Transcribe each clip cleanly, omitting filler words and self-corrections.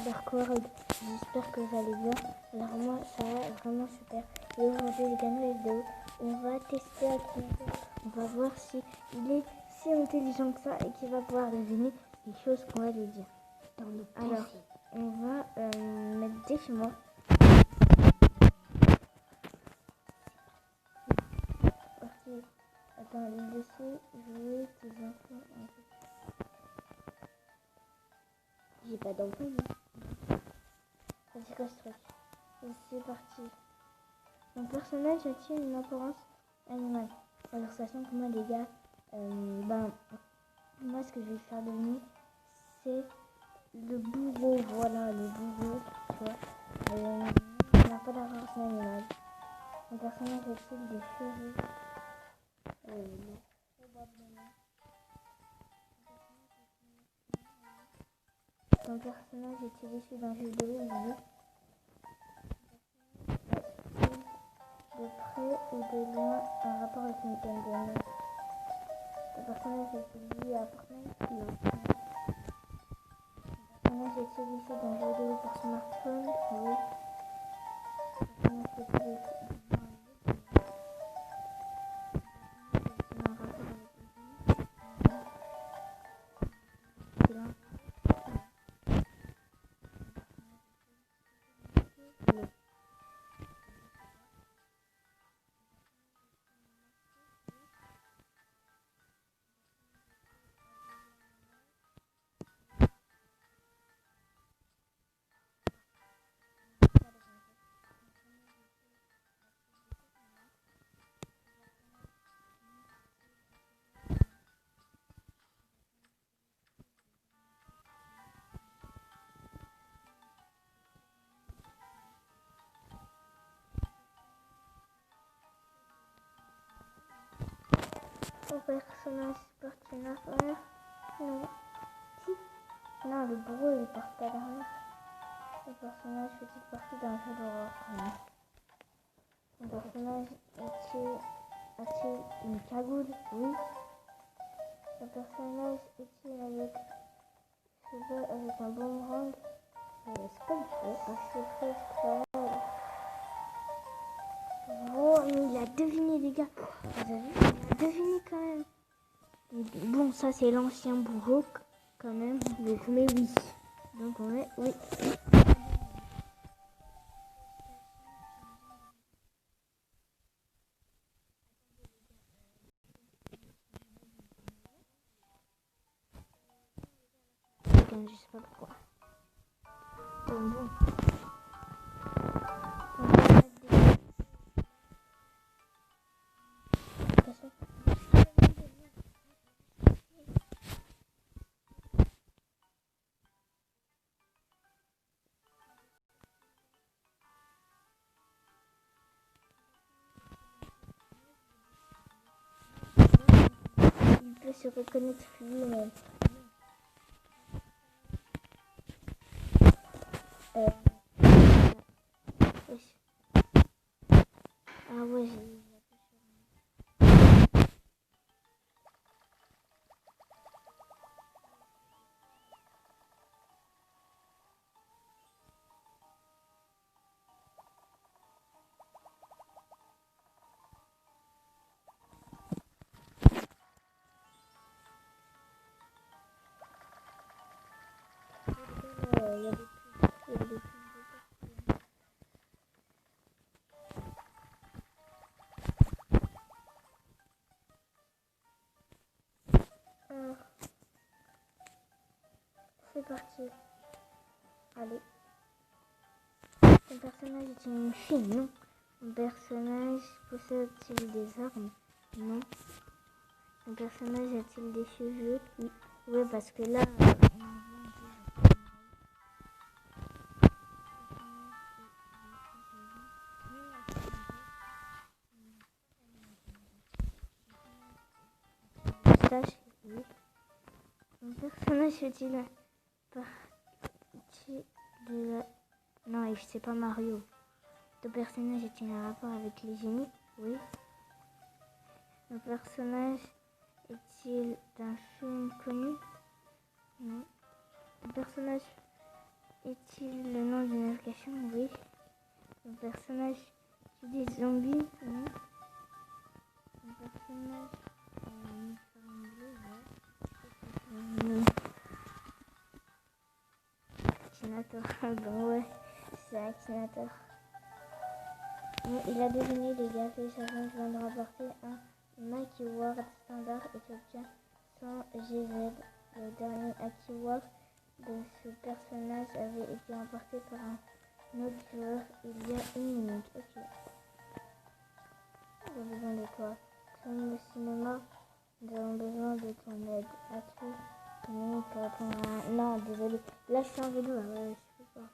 D'accord, j'espère que vous allez bien. Alors moi, ça va vraiment super. Et aujourd'hui, les gars, nouvelle vidéo, on va tester Akinator. On va voir si il est si intelligent que ça et qu'il va pouvoir deviner les choses qu'on va lui dire. Alors, on va mettre défi-moi. Parti. Attends, laissez jouer tes enfants. J'ai pas d'enfant, moi. C'est quoi ce truc? Et c'est parti. Mon personnage a-t-il une apparence animale? Alors sachant que moi les gars, moi ce que je vais faire deviner, c'est le bourreau, voilà le bourreau, tu vois. Il n'a pas d'apparence animale. Mon personnage a-t-il des cheveux? Non, probablement. Ton personnage est-il issu d'un jeu vidéo? Oui. De près ou de loin un rapport avec Nintendo? Le personnage est-il lié à Fortnite? Non. Le personnage est-il issu d'un jeu vidéo pour smartphone? Oui. Le personnage est-il issu d'un rapport avec non. Ton personnage porte une armure? Non. Si. Non, le bourreau il porte pas d'armure. Le personnage fait-il partie d'un jeu d'horreur? Non. Ton personnage a-t-il une cagoule? Oui. Le personnage est-il avec un boomerang? C'est pas du tout. Un cheveu spécial. Oh, mais il a deviné, les gars. Vous avez vu? Il a deviné quand même. Bon, ça c'est l'ancien bourreau quand même. Donc, mais oui. Donc on met oui. Je sais pas pourquoi. Bon. Il peut se reconnaître lui-même. Ah ouais, c'est parti. Allez. Ton personnage est une fille? Non. Ton personnage possède-t-il des armes? Non. Ton personnage a-t-il des cheveux? Oui. Oui, parce que là... moustache? Oui. Ton personnage est-il parti de la... Non, c'est pas Mario. Ton personnage est-il un rapport avec les génies? Oui. Ton personnage est-il d'un film connu? Non. Ton personnage est-il le nom d'une application? Oui. Le personnage tue des zombies? Non. Le personnage a un uniforme bleu? Ouais. Non. Akinator. Bon, ouais, c'est Akinator. Bon, il a deviné, les gars. Félicitations, je viens de rapporter un Aki Ward standard et tu obtiens 100 GZ. Le dernier Aki Ward de ce personnage avait été emporté par un autre joueur il y a une minute. Ok. J'ai besoin de toi. Comme le cinéma, nous avons besoin de ton aide. As-tu une minute pour répondre à un... Non, désolé. Là, je suis en vélo. Je peux pas.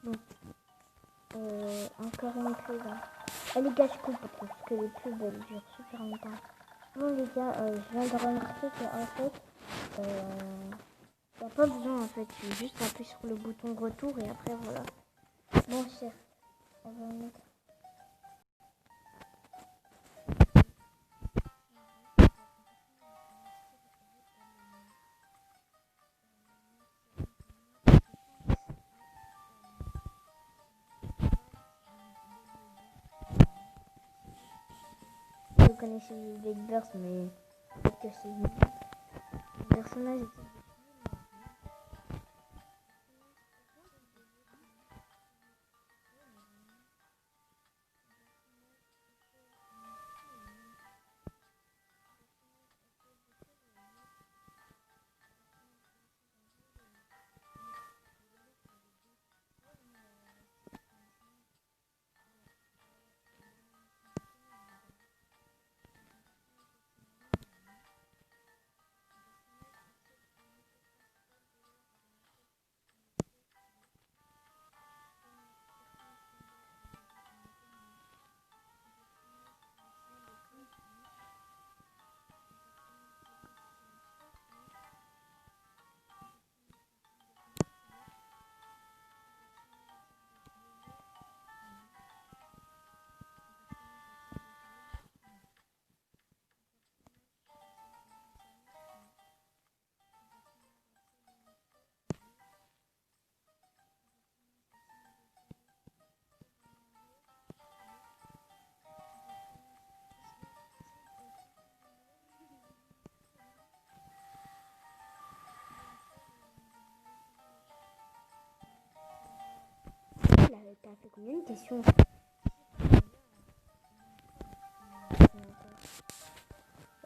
Bon. Encore une pub. Ah, les gars, je coupe parce que les pubs elles durent super longtemps. Bon, les gars, je viens de remarquer qu'en fait, y a pas besoin en fait. Je vais juste appuyer sur le bouton retour et après voilà. Bon, chef, on va mettre. Vous connaissez Big Burst, mais peut-être que c'est le personnage. T'as fait combien de questions?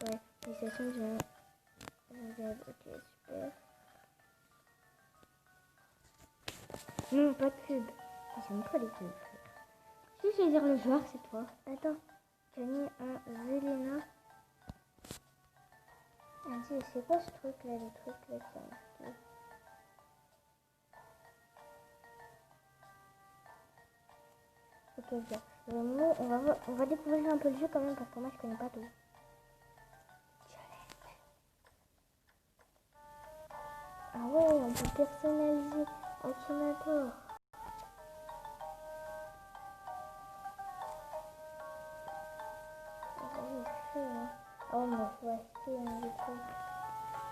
Ouais, les questions, ok, super. Non, pas de pub. J'aime pas les pubs. Si je vais dire le joueur, c'est toi. Attends, gagner un Zelena. Vas-y, c'est quoi ce truc là, le truc là qui a marqué? Ok, bien. On va découvrir un peu le jeu quand même parce que moi je connais pas tout. Ah ouais, on peut personnaliser Akinator. Oh, mais faut acheter un des trucs.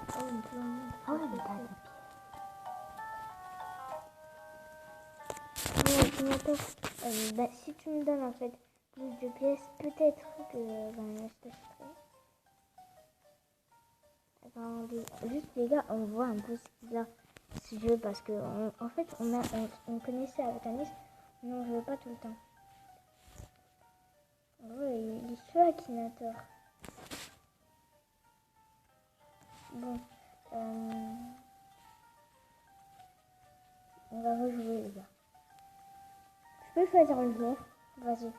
Oh, on peut en... Oh, mais t'as des pièces. Akinator, bah, si tu me donnes en fait plus de pièces, peut-être que je t'achèterai. Juste les gars, on voit un peu ce qu'il a ce jeu parce que en fait on connaissait avec Anis, mais on jouait pas tout le temps. Ouais, il est sur Akinator. Bon, on va rejouer les gars. Je peux choisir le joueur? Vas-y.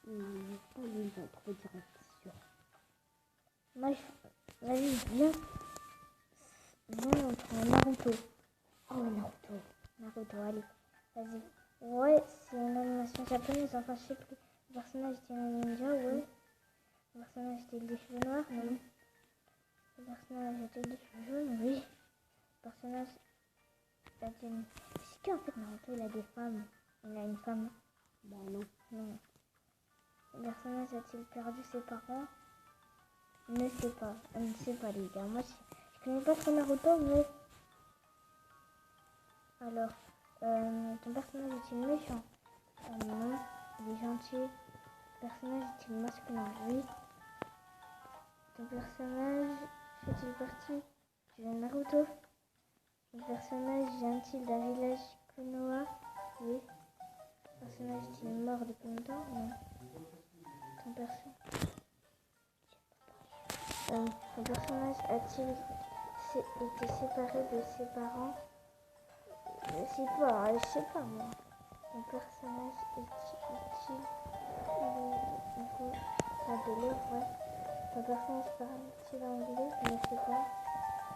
Pas lui, il va trop direct, c'est sûr. Moi, vas-y, viens. Viens, on prend Naruto. Oh, Naruto, allez. Vas-y. Ouais, c'est une animation japonaise, enfin, je sais plus. Le personnage était un ninja, ouais. Le personnage était des cheveux noirs, non. Le personnage était des cheveux jaunes, oui. Le personnage était une... Est-ce qu'en fait, Naruto, il a des femmes? Il a une femme? Bah non. Non. Le personnage a-t-il perdu ses parents? Ne sais pas. Je ne sais pas, les gars. Moi, je connais pas trop Naruto, mais Alors, ton personnage est-il méchant? Non. Il est gentil. Ton personnage est-il masculin? Oui. Ton personnage fait-il partie du Naruto? Ton personnage vient-il d'un village Konoha? Oui. Ton personnage est-il mort depuis longtemps? Non. Ton personnage a-t-il été séparé de ses parents? Je sais pas moi. Ton personnage est-il de l'œuvre? Ouais. Ton personnage parle-t-il anglais? Je ne sais pas.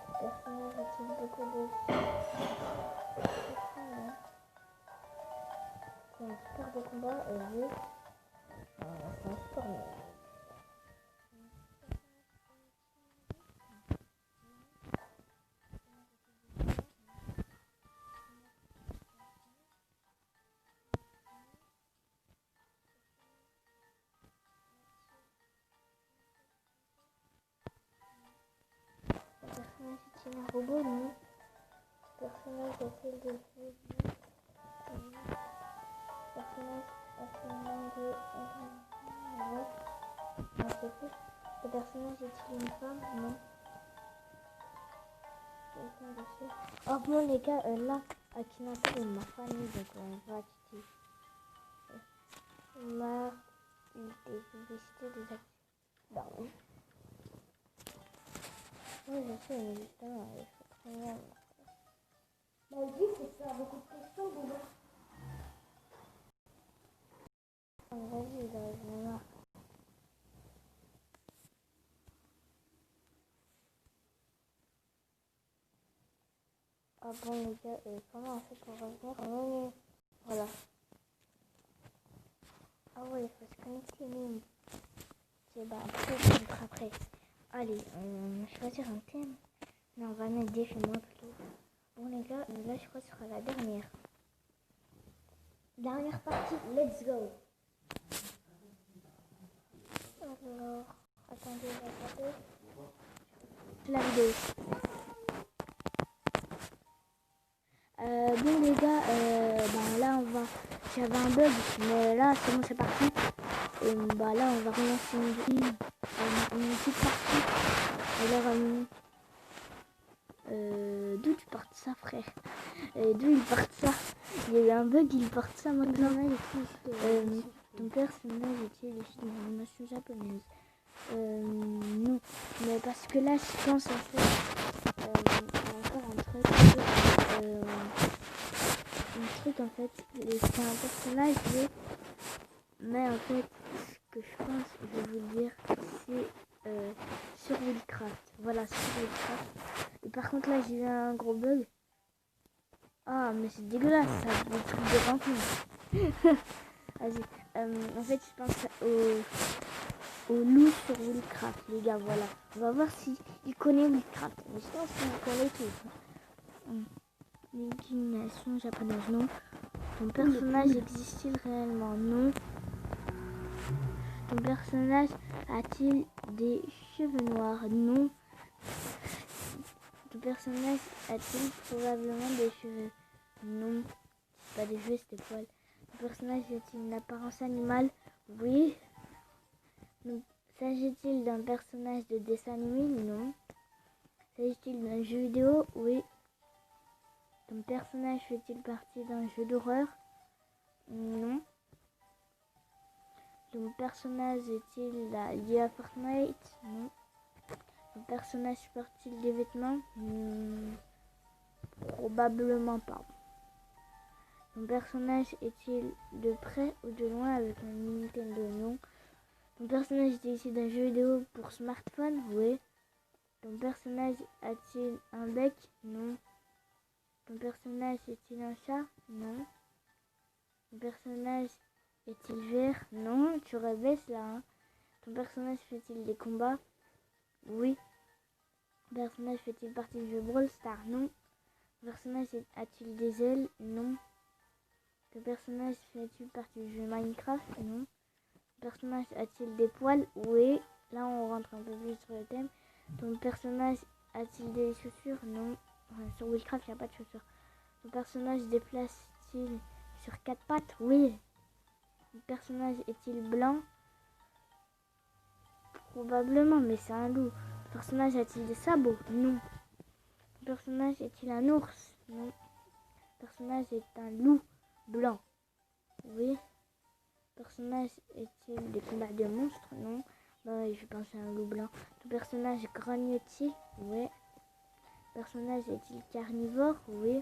Ton personnage a-t-il beaucoup de non. C'est un sport de combat? Oui. C'est un sport, mais... Ton personnage est-il un robot? Non. Ton personnage a-t-il des cheveux? Ton personnage a-t-il un nom de... Ouais. Non, c'est plus. Ton personnage est-il une femme? Non. Oh bon les gars, là, Akinator il m'a fané, donc on va quitter. Il m'a eu des publicités des actions. Bah oui. Oui, je sais, mais justement, il faut très bien. Bah oui, c'est ça, beaucoup de questions, bon. Vas-y, là, je me marre. Ah bon les gars, comment on fait pour revenir? Oui, voilà. Ah ouais, il faut se connecter, nous. C'est bah après, on va après. Allez, on va choisir un thème. Non, on va mettre défis-moi plutôt. Bon les gars, là je crois que ce sera la dernière. Dernière partie, let's go. Alors, attendez, la vidéo. Bon les gars, bah là on va... J'avais un bug, mais là c'est bon, c'est parti. Et bah là on va relancer une petite partie. Alors, d'où tu portes ça frère? D'où il porte ça? Il y a eu un bug, il porte ça maintenant. Ton personnage est-il issu d'une animation japonaise? Non, mais parce que là je pense en fait encore un truc en fait, c'est un personnage mais en fait ce que je pense, je vais vous le dire, c'est sur Willcraft. Voilà, sur Willcraft. Et par contre là j'ai eu un gros bug. Ah mais c'est dégueulasse ça, des trucs de vampire. Vas-y, en fait je pense au loup sur Willcraft, les gars, voilà. On va voir s'il connaît Willcraft. Mais je pense qu'il connaît tout. L'indignation japonaise, non. Ton personnage existe-t-il réellement? Non. Ton personnage a-t-il des cheveux noirs? Non. Ton personnage a-t-il probablement des cheveux? Non. C'est pas des cheveux, c'est des poils. Ton personnage a-t-il une apparence animale? Oui. S'agit-il d'un personnage de dessin animé? Non. S'agit-il d'un jeu vidéo? Oui. Ton personnage fait-il partie d'un jeu d'horreur? Non. Ton personnage est-il lié à Fortnite? Non. Ton personnage porte-t-il des vêtements? Probablement pas. Ton personnage est-il de près ou de loin avec un Nintendo? Non. Ton personnage est issu d'un jeu vidéo pour smartphone? Oui. Ton personnage a-t-il un bec? Non. Ton personnage est-il un chat? Non. Ton personnage est-il vert? Non, tu rebaisses là. Hein. Ton personnage fait-il des combats? Oui. Ton personnage fait-il partie du jeu Brawl Stars? Non. Ton personnage a-t-il des ailes? Non. Ton personnage fait-il partie du jeu Minecraft? Non. Ton personnage a-t-il des poils? Oui. Là on rentre un peu plus sur le thème. Ton personnage a-t-il des chaussures? Non. Enfin, sur Willcraft il n'y a pas de chaussures. Ton personnage déplace-t-il sur 4 pattes? Oui. Ton personnage est-il blanc? Probablement, mais c'est un loup. Ton personnage a-t-il des sabots? Non. Ton personnage est-il un ours? Non. Ton personnage est un loup blanc? Oui. Ton personnage est-il des combats de monstres? Non. Bah, je pense à un loup blanc. Ton personnage grogne-t-il? Oui. Ton personnage est-il carnivore? Oui.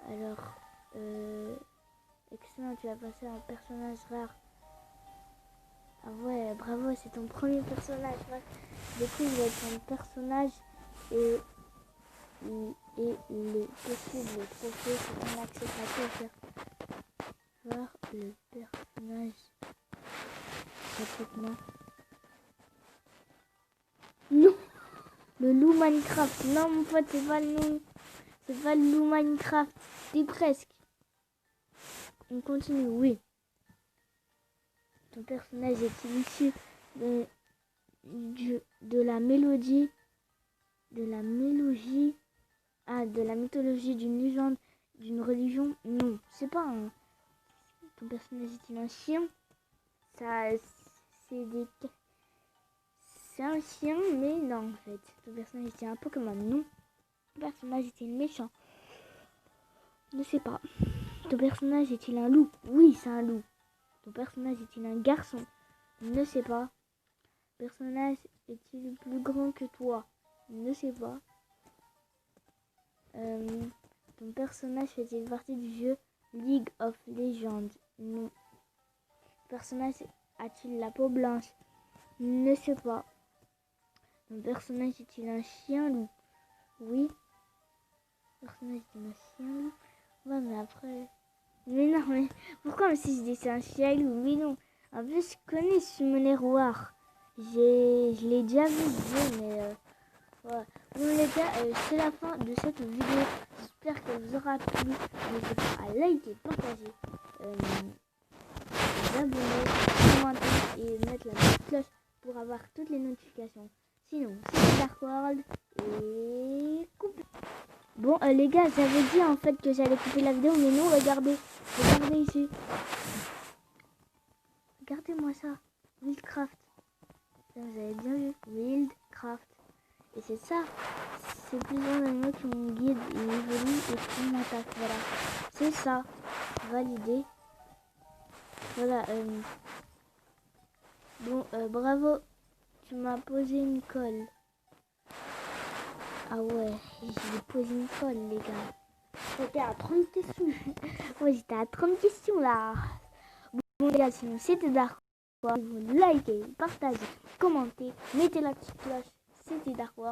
Alors, excellent, tu as passé un personnage rare. Ah ouais, bravo, c'est ton premier personnage. Ouais. Du coup, il va être un personnage et les possibles trophées sur ton accès voir le personnage gratuitement. Non, le loup Minecraft. Non, mon pote, c'est pas le loup. C'est pas le loup Minecraft. C'est presque. On continue, oui. Ton personnage est issu de la mélodie. De la mythologie, d'une légende, d'une religion. Non, c'est pas un... Ton personnage est-il un chien? Ça, c'est un chien, mais non, en fait. Ton personnage est-il un Pokémon? Non. Ton personnage est-il méchant? Ne sais pas. Ton personnage est-il un loup? Oui, c'est un loup. Ton personnage est-il un garçon? Ne sais pas. Ton personnage est-il plus grand que toi? Ne sais pas. Ton personnage fait-il partie du jeu League of Legends? Non. Ton personnage a-t-il la peau blanche? Ne sais pas. Ton personnage est-il un chien loup? Oui. Ton personnage est-il un chien loup? Ouais, mais après... Mais non, mais pourquoi si je dis c'est un chien loup? Mais non. En plus, je connais Summoner War. Je l'ai déjà vu jouer, mais... Voilà. Bon les gars, c'est la fin de cette vidéo. J'espère qu'elle vous aura plu. N'hésitez pas à liker, partager, vous abonner, commenter et mettre la petite cloche pour avoir toutes les notifications. Sinon, c'est Dark World et coupe. Bon les gars, j'avais dit en fait que j'allais couper la vidéo, mais non, regardez ici. Regardez-moi ça, Wildcraft. Vous avez bien vu, Wildcraft. Et c'est ça, c'est plusieurs animaux qui ont guide et évoluent et qui m'attaquent. Voilà, c'est ça, validé. Voilà, bon, bravo, tu m'as posé une colle. Ah ouais, j'ai posé une colle, les gars. J'étais à 30 questions. Ouais, j'étais à 30 questions là. Bon, les gars, sinon c'était Dark World. Vous likez, partagez, commentez, mettez la petite cloche. C'était Dark World.